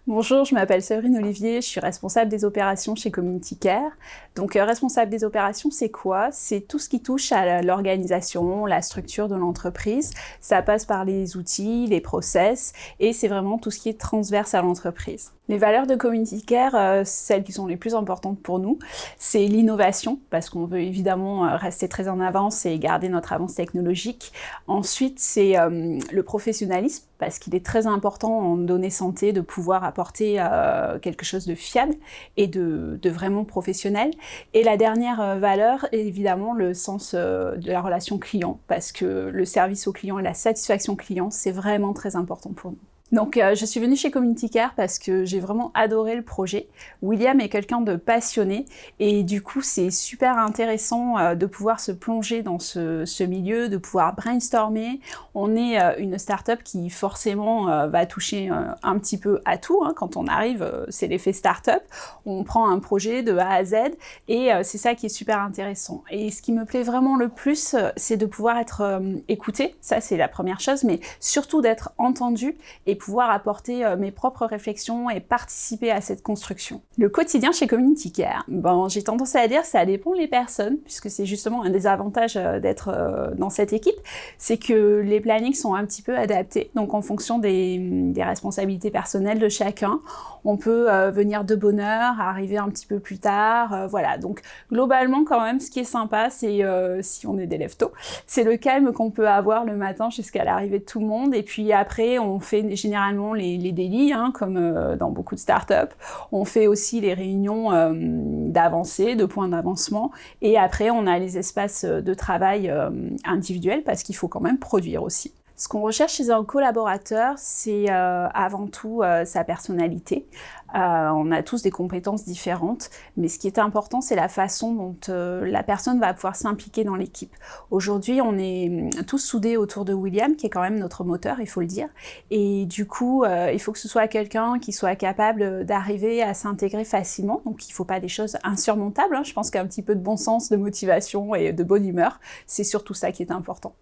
Bonjour, je m'appelle Séverine Olivier, je suis responsable des opérations chez Community Care. Donc responsable des opérations, c'est quoi? C'est tout ce qui touche à l'organisation, la structure de l'entreprise. Ça passe par les outils, les process, et c'est vraiment tout ce qui est transverse à l'entreprise. Les valeurs de Community Care, celles qui sont les plus importantes pour nous, c'est l'innovation, parce qu'on veut évidemment rester très en avance et garder notre avance technologique. Ensuite, c'est le professionnalisme, parce qu'il est très important en données santé de pouvoir apporter quelque chose de fiable et de vraiment professionnel. Et la dernière valeur est évidemment le sens de la relation client, parce que le service au client et la satisfaction client, c'est vraiment très important pour nous. Donc je suis venue chez Community Care parce que j'ai vraiment adoré le projet. William est quelqu'un de passionné et du coup c'est super intéressant de pouvoir se plonger dans ce milieu, de pouvoir brainstormer. On est une start-up qui forcément va toucher un petit peu à tout. Quand on arrive, c'est l'effet start-up. On prend un projet de A à Z et c'est ça qui est super intéressant. Et ce qui me plaît vraiment le plus, c'est de pouvoir être écouté. Ça c'est la première chose, mais surtout d'être entendu et pouvoir apporter mes propres réflexions et participer à cette construction. Le quotidien chez Community Care, j'ai tendance à dire ça dépend des personnes, puisque c'est justement un des avantages d'être dans cette équipe, c'est que les plannings sont un petit peu adaptés, donc en fonction des responsabilités personnelles de chacun, on peut venir de bonne heure, arriver un petit peu plus tard, voilà. Donc globalement quand même, ce qui est sympa, c'est si on est des lève-tôt, c'est le calme qu'on peut avoir le matin jusqu'à l'arrivée de tout le monde, et puis après on fait généralement les daily, comme dans beaucoup de startups. On fait aussi les réunions d'avancée, de points d'avancement, et après on a les espaces de travail individuels parce qu'il faut quand même produire aussi. Ce qu'on recherche chez un collaborateur, c'est avant tout sa personnalité. On a tous des compétences différentes, mais ce qui est important, c'est la façon dont la personne va pouvoir s'impliquer dans l'équipe. Aujourd'hui, on est tous soudés autour de William, qui est quand même notre moteur, il faut le dire. Et du coup, il faut que ce soit quelqu'un qui soit capable d'arriver à s'intégrer facilement. Donc, il ne faut pas des choses insurmontables. Je pense qu'un petit peu de bon sens, de motivation et de bonne humeur, c'est surtout ça qui est important.